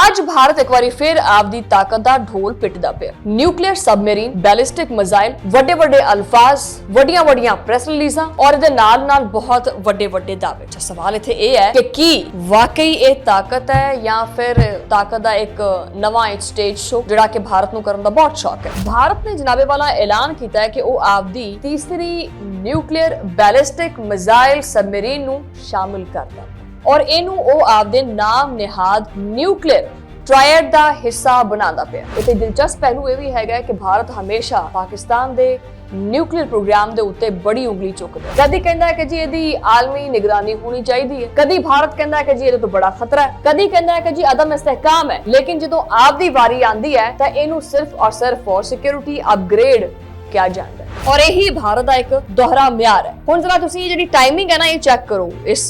आज भारत एक बारी फिर आपदी ताकत दा ढोल पिटदा पिया। न्यूक्लियर सबमरीन, बैलिस्टिक मिसाइल, ਵੱਡੇ अल्फाज, ਵੱਡੀਆਂ ਪ੍ਰੈਸ ਰਿਲੀਜ਼ਾਂ और ਇਹਦੇ ਨਾਲ बहुत ਵੱਡੇ दावे। अच्छा सवाल इत्थे ਇਹ है कि वाकई ਇਹ ताकत है या फिर ताकत ਦਾ ਇੱਕ ਨਵਾਂ स्टेज शो ਜਿਹੜਾ कि भारत ਨੂੰ ਕਰਨ ਦਾ ਬਹੁਤ ਸ਼ੌਕ है। भारत ने जनाबे वाला ऐलान ਕੀਤਾ है कि ਉਹ ਆਪਦੀ तीसरी न्यूक्लियर बैलिस्टिक मिसाइल सबमरीन ਨੂੰ शामिल करदा और ਇਹਨੂੰ ਉਹ ਆਪਦੇ ਨਾਮ ਨਿਹਾਦ न्यूक्लियर ट्रायड ਦਾ ਹਿੱਸਾ ਬਣਾਉਂਦਾ ਪਿਆ। ਇਤੇ ਦਿਲਚਸਪ ਪਹਿਲੂ ਇਹ ਵੀ ਹੈਗਾ ਕਿ ਭਾਰਤ ਹਮੇਸ਼ਾ ਪਾਕਿਸਤਾਨ ਦੇ न्यूक्लियर प्रोग्राम ਦੇ ਉੱਤੇ ਬੜੀ ਉਂਗਲੀ ਚੁੱਕਦਾ ਹੈ। ਕਦੀ ਕਹਿੰਦਾ ਹੈ ਕਿ ਜੀ ਇਹਦੀ ਆਲਮੀ ਨਿਗਰਾਨੀ ਹੋਣੀ ਚਾਹੀਦੀ ਹੈ, ਕਦੀ ਭਾਰਤ ਕਹਿੰਦਾ ਹੈ ਕਿ ਜੀ ਇਹਦੇ ਤੋਂ ਬੜਾ ਖਤਰਾ ਹੈ, ਕਦੀ ਕਹਿੰਦਾ ਹੈ ਕਿ ਜੀ ਅਦਮ ਇਸਤਹਿਕਾਮ ਹੈ। ਲੇਕਿਨ ਜਦੋਂ ਆਪਦੀ ਵਾਰੀ ਆਂਦੀ ਹੈ ਤਾਂ ਇਹਨੂੰ ਸਿਰਫ ਔਰ ਸਿਰਫ ਫॉर ਸਿਕਿਉਰਿਟੀ ਅਪਗ੍ਰੇਡ ਕਿਹਾ ਜਾਂਦਾ ਹੈ और यही भारत का एक दोहरा म्यार है। हुण जरा तुसीं जिहड़ी टाइमिंग है ना, ये चेक करो इस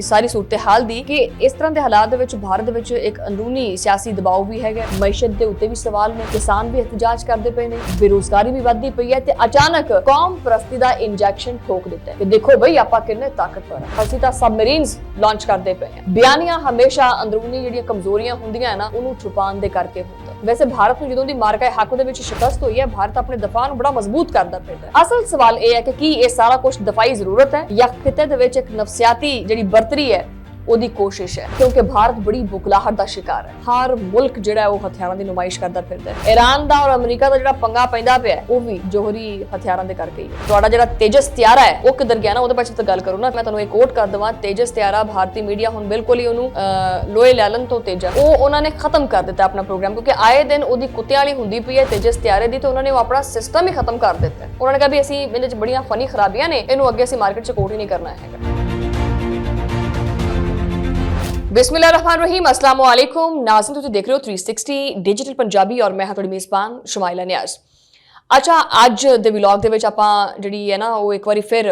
सारी सूरत हाल दी कि इस तरह के हालात दे विच भारत दे विच एक अंदरूनी सियासी दबाव भी हैगा, मैशत दे उत्ते भी सवाल ने, किसान भी एहतजाज करते पे ने, बेरोजगारी भी वधदी पई है ते अचानक कौम परस्ती दा इंजैक्शन ठोक दिता है कि देखो बई आपां किन्ने ताकतवर है, असीं तां सबमरीन्स लॉन्च करते पे हैं। बयानियां हमेशा अंदरूनी जिहड़ियां कमजोरियां हुंदियां है ना, उहनूं छुपाउण दे करके हुंदा। वैसे भारत नूं जदों दी मार्का हक दे विच शिकस्त होई है, भारत अपने दफा नूं बड़ा मजबूत करदा पिया। असल सवाल यह है कि ये सारा कुछ दफाई जरूरत है या खिते दे विच एक नफसियाती जिहड़ी बर्तरी है ओदी कोशिश है, क्योंकि भारत बड़ी बुखलाहट दा शिकार है। हर मुल्क जिहड़ा है वो हथियारां दी नुमाइश करदा फिरदा है। ईरान दा और अमेरिका दा जिहड़ा पंगा पैंदा पिया है वो भी जोहरी हथियारां दे करके ही है। तुहाडा जिहड़ा तेजस त्यारा है वो किधर गया ना, ओदे बारे च गल करो ना। मैं तुहानूं एक कोट कर दवां, तेजस त्यारा भारतीय मीडिया हुण बिल्कुल ही ओनू लोहे लैलन तो तेजा वो उन्होंने खत्म कर दिता अपना प्रोग्राम, क्योंकि आए दिन ओदी कुत्ते वाली हुंदी पई है तेजस त्यारे दी, तो उन्होंने अपना सिस्टम ही खत्म कर दिता है। उन्होंने कहा भी असीं इहदे च बड़ियां फनी खराबियां ने, इहनूं अगे असीं मार्केट च कोट ही नहीं करना है। बिस्मिल्लाहिर्रहमानिर्रहीम, अस्सलाम वालेकुम नाज़रीन, तुसीं देख रहे हो 360 डिजिटल पंजाबी और मैं हां तुहाडी मेज़बान शुमाइला नियाज़। अच्छा, अज दे व्लॉग दे विच आपां जिहड़ी है ना वो एक बारी फिर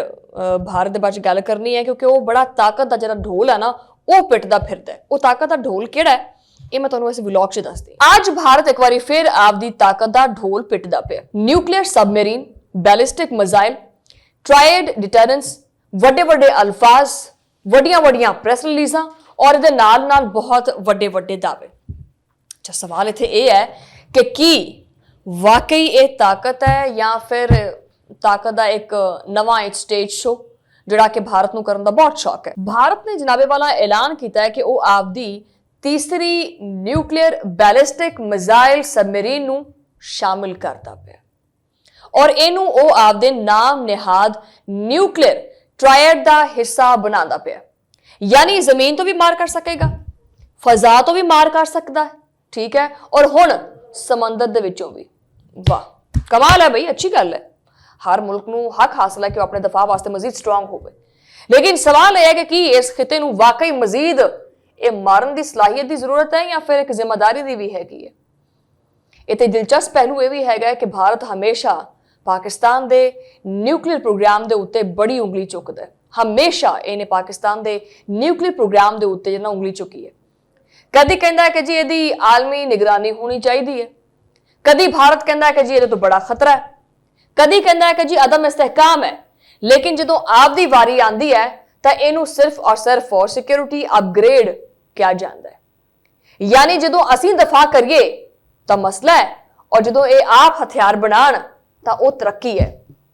भारत दे बारे गल करनी है, क्योंकि वो बड़ा ताकत दा जिहड़ा ढोल है ना वो पिटदा फिरदा है। वो ताकत दा ढोल किहड़ा है ये मैं तुहानूं इस व्लॉग च दसदी। अज भारत एक बारी फिर आपदी ताकत दा ढोल पिटदा पिया। Nuclear submarine, ballistic missile, triad deterrence, ਵੱਡੇ अल्फाज, ਵੱਡੀਆਂ ਪ੍ਰੈਸ ਰਿਲੀਜ਼ਾਂ और ਇਹਦੇ ਨਾਲ बहुत ਵੱਡੇ दावे। अच्छा सवाल इत्थे ये है कि वाकई ये ताकत है या फिर ताकत का एक नवा स्टेज शो जिहड़ा कि भारत नूं करन दा बहुत शौक है। भारत ने जनाबे वाला ऐलान किया है कि वो आपदी तीसरी न्यूक्लियर बैलिस्टिक मिसाइल सबमरीन नूं शामिल करता पिया और इहनूं वो आपदे नाम निहाद न्यूक्लियर ट्रायड दा हिस्सा बनांदा पिया। यानी जमीन तो भी मार कर सकेगा, फजा तो भी मार कर सकता है, ठीक है, और हुण समंदर दे विचों भी। वाह कमाल है भाई, अच्छी गल है। हर मुल्क नूं हक हासिल है कि अपने दफा वास्ते मजीद स्ट्रांग होवे, लेकिन सवाल यह है कि इस खिते नूं वाकई मजीद ये मारन दी सलाहियत दी जरूरत है या फिर एक जिम्मेदारी दी भी हैगी है। इत्थे दिलचस्प पहलू यह भी हैगा कि भारत हमेशा पाकिस्तान दे न्यूक्लियर प्रोग्राम दे उत्ते बड़ी उंगली चुकदा है। हमेशा इन्हें पाकिस्तान के न्यूक्लियर प्रोग्राम के उत्ते जिन्ना उंगली चुकी है। कदी कहता है कि जी इसकी आलमी निगरानी होनी चाहिए है, कदी भारत कहता है कि जी ये तो बड़ा खतरा है, कदी कहता है कि जी अदम इस्तेहकाम है। लेकिन जो आपदी वारी आंदी है तो इनू सिर्फ और सिर्फ फॉर सिक्योरिटी अपग्रेड किया जाता है। यानी जो असीं दफा करिए तो मसला है और जो ये आप हथियार बनाण तो वह तरक्की है,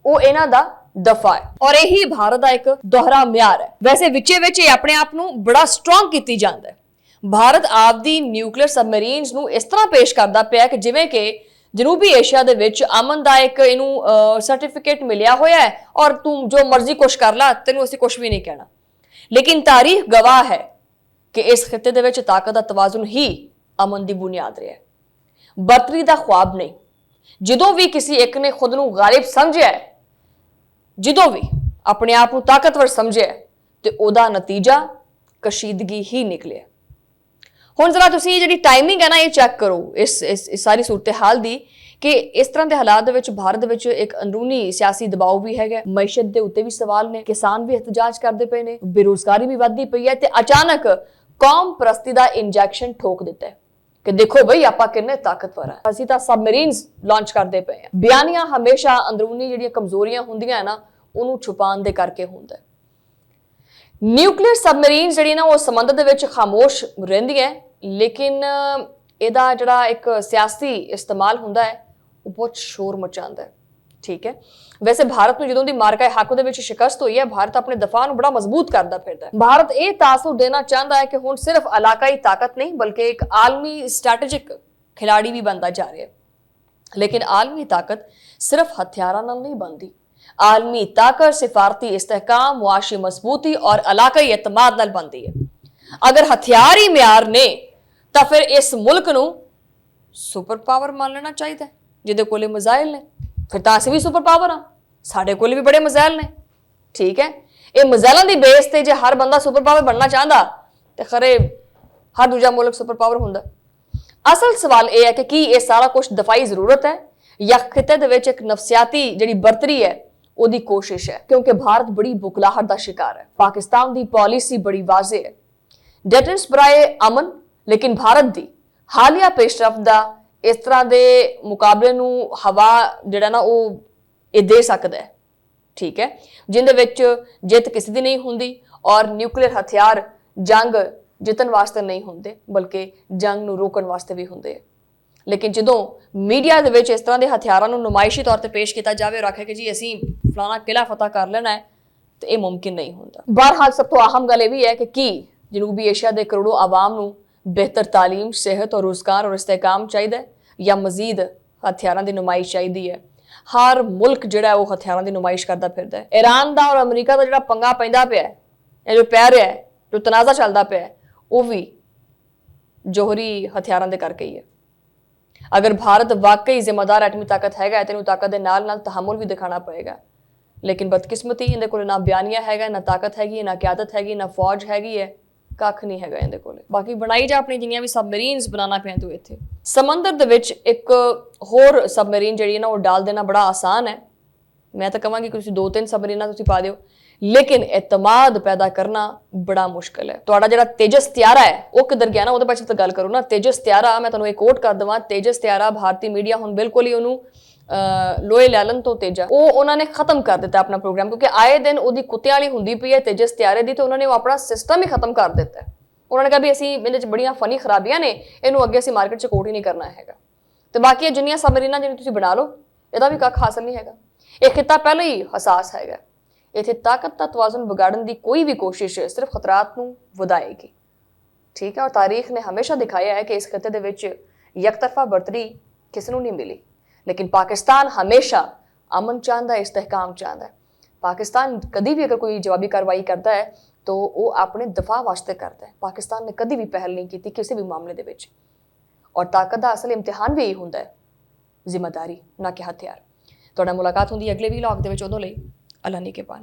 वो इन्हां दा दफा है और यही भारत का एक दोहरा म्यार है। वैसे विचे विच अपने आप नूं बड़ा स्ट्रांग कीती जांदा है। भारत आपदी न्यूक्लियर सबमरीन्स नूं इस तरह पेश करदा पिया कि जिवें कि जनूबी एशिया दे विच अमन दा एक इहनूं सर्टिफिकेट मिलिया होया है और तू जो मर्जी कुछ कर ला, तैनूं असीं कुछ भी नहीं कहना। लेकिन तारीख गवाह है कि इस खिते दे विच ताकत दा तवाजुन ही अमन दी बुनियाद रहा है, बर्तरी दा ख्वाब नहीं। जदों भी किसी एक ने खुद नूं गालिब समझिया है, जो भी अपने आप को ताकतवर समझे तो ओदा नतीजा कशीदगी ही निकले। हुण जरा तुसीं जिहड़ी टाइमिंग है ना ये चेक करो इस सारी सूरत हाल दी कि इस तरह के हालात दे विच भारत दे विच एक अंदरूनी सियासी दबाव भी हैगा, मैशत दे उत्ते भी सवाल ने, किसान भी एहतजाज करते पे ने, बेरोजगारी भी वधदी पई है ते अचानक कौम परस्ती दा इंजैक्शन ठोक दिता है कि देखो बई आपां किन्ने ताकतवर है, असीं तां सबमरीन्स लॉन्च करते पे हैं। बयानियां हमेशा अंदरूनी जिहड़ियां कमजोरियां हुंदियां है ना उन्होंने छुपाने दे करके हुंदा है। न्यूक्लियर सबमरीन जिहड़ी ना वो समंदर दे विच खामोश रहिंदी है, लेकिन ਇਹਦਾ ਜਿਹੜਾ ਇੱਕ ਸਿਆਸੀ ਇਸਤੇਮਾਲ ਹੁੰਦਾ ਹੈ ਉਹ ਬਹੁਤ ਸ਼ੋਰ ਮਚਾਉਂਦਾ ਹੈ। ਠੀਕ ਹੈ, ਵੈਸੇ ਭਾਰਤ ਨੂੰ ਜਦੋਂ ਦੀ ਮਾਰਕਾ ਹੱਕ ਦੇ ਵਿੱਚ ਸ਼ਿਕਸਤ ਹੋਈ ਹੈ, ਭਾਰਤ ਆਪਣੇ ਦਫਾ ਨੂੰ ਬੜਾ ਮਜ਼ਬੂਤ ਕਰਦਾ ਫਿਰਦਾ ਹੈ। ਭਾਰਤ ਇਹ ਤਾਸੁਰ ਦੇਣਾ ਚਾਹੁੰਦਾ ਹੈ ਕਿ ਹੁਣ ਸਿਰਫ ਇਲਾਕਾਈ ਤਾਕਤ ਨਹੀਂ ਬਲਕਿ ਇੱਕ ਆਲਮੀ ਸਟ੍ਰੈਟੇਜਿਕ ਖਿਲਾੜੀ ਵੀ ਬਣਦਾ ਜਾ ਰਿਹਾ ਹੈ। लेकिन आलमी ताकत सिर्फ हथियारों नाल नहीं बनती। आलमी ताकत सिफारती इस्तेहकाम, मुआशी मजबूती और इलाकाई एतमाद नाल बनती है। अगर हथियार ही म्यार ने तो फिर इस मुल्क नूं सुपर पावर मान लेना चाहिए, जिहदे कोले मिसाइल ने। फिर तां असीं भी सुपर पावर हाँ, साडे कोल भी बड़े मिसाइल ने। ठीक है, ये मिसाइलों की बेस ते जे हर बंदा सुपर पावर बनना चाहता तो खरे हर दूजा मुल्क सुपर पावर हुंदा। असल सवाल यह है कि की ये सारा कुछ दफाई जरूरत है या खिते दे विच एक नफसियाती जिहड़ी बरतरी है ओदी कोशिश है, क्योंकि भारत बड़ी बुखलाहट का शिकार है। पाकिस्तान की पॉलिसी बड़ी वाजे है, डेटर्स बराए अमन, लेकिन भारत की हालिया पेशरफ्त का इस तरह के मुकाबले नूं हवा जिहड़ा ना वो ये दे सकता है। ठीक है, जिंदे विच जित किसी दी नहीं हुंदी और न्यूक्लियर हथियार जंग जितन वास्ते नहीं होंगे बल्कि जंग नूं रोकण वास्ते भी होंगे। लेकिन जो मीडिया दे विच इस तरह के हथियारों नूं नुमाइशी तौर पर पेश किया जाए और आखे कि जी असीं फलाना किला फतह कर लेना है, तो यह मुमकिन नहीं होता। बहरहाल सब तो अहम गल यह भी है कि की जनूबी एशिया के करोड़ों आवाम नूं बेहतर तालीम, सेहत और रोजगार और इस्तेहकाम चाहिए या मजीद हथियारों की नुमाइश चाहिए है। हर मुल्क जिहड़ा वो हथियारों की नुमाइश करता फिरदा है। ईरान का और अमरीका का जिहड़ा पंगा पैंदा पिया है, जो पै रहा है, जो तनाज़ा चलता पिया है, वो भी जोहरी हथियारों के करके ही है। अगर भारत वाकई जिम्मेदार एटमी ताकत है तो ताकत के नाल नाल तहमुल भी दिखाना पएगा। लेकिन बदकिस्मती इहदे कोल ना बयानिया है, ना ताकत हैगी, ना क्यादत हैगी, ना फौज हैगी है, कख नहीं हैगा इहदे कोल। बाकी बनाई जा अपनी जिन्नियां भी सबमरीन्स बनाना पिया तू इत्थे समंदर दे विच एक होर सबमरीन जिहड़ी है ना वो डाल देना बड़ा आसान है। मैं तो कहांगी कि तुसीं 2-3 सबमरीनां तुसीं पा दिओ, लेकिन एतमाद पैदा करना बड़ा मुश्किल है। तुहाडा जिहड़ा तेजस त्यारा है वो किधर गया ना, ਉਹਦੇ ਬਾਰੇ ਤਾਂ ਗੱਲ ਕਰੋ ਨਾ। तेजस त्यारा मैं ਤੁਹਾਨੂੰ एक कोट कर देवां, तेजस त्यारा भारतीय मीडिया हुण बिल्कुल ही ਉਹਨੂੰ लोहे लैलन तो तेजा उन्होंने खत्म कर दिता अपना प्रोग्राम, क्योंकि आए दिन ਉਹਦੀ ਕੁੱਤਿਆਂ ਵਾਲੀ ਹੁੰਦੀ ਪਈ है तेजस त्यारे ਦੀ, ਤੇ ਉਹਨਾਂ ਨੇ ਉਹ ਆਪਣਾ सिस्टम ही खत्म कर ਦਿੱਤਾ। उन्होंने कहा भी ਅਸੀਂ ਇਹਦੇ ਵਿੱਚ ਬੜੀਆਂ ਫਨੀ ਖਰਾਬੀਆਂ ਨੇ, ਇਹਨੂੰ ਅੱਗੇ ਅਸੀਂ ਮਾਰਕੀਟ 'ਚ ਕੋਟ ਹੀ ਨਹੀਂ ਕਰਨਾ ਹੈਗਾ। ਤੇ ਬਾਕੀ ਇਹ ਜਿੰਨੀਆਂ सबमरीनां ਜਿਹੜੀਆਂ ਤੁਸੀਂ ਬਣਾ ਲਓ, ਇਹਦਾ ਵੀ ਕੱਖ ਹਾਸਲ ਨਹੀਂ ਹੈਗਾ। ਇਹ ਖਿੱਤਾ ਪਹਿਲਾਂ ਹੀ ਹਸਾਸ ਹੈਗਾ। इत्थे ताकत का तवाज़ुन बिगाड़न की कोई भी कोशिश सिर्फ खतरात नूं वधाएगी। ठीक है, और तारीख ने हमेशा दिखाया है कि इस खिते दे विच यकतरफा बरतरी किसी नूं नहीं मिली। लेकिन पाकिस्तान हमेशा अमन चाहता है, इस्तेहकाम चाहता है। पाकिस्तान कभी भी अगर कोई जवाबी कार्रवाई करता है तो वो अपने दफा वास्ते करता है। पाकिस्तान ने कभी भी पहल नहीं की किसी भी मामले दे विच, और ताकत का असल इम्तिहान भी यही होंदा है, जिम्मेदारी ना कि हथियार। तुहाडे नाल मुलाकात होंदी अगले व्लॉग दे विच, उदों लई अल्लाह ने के पान।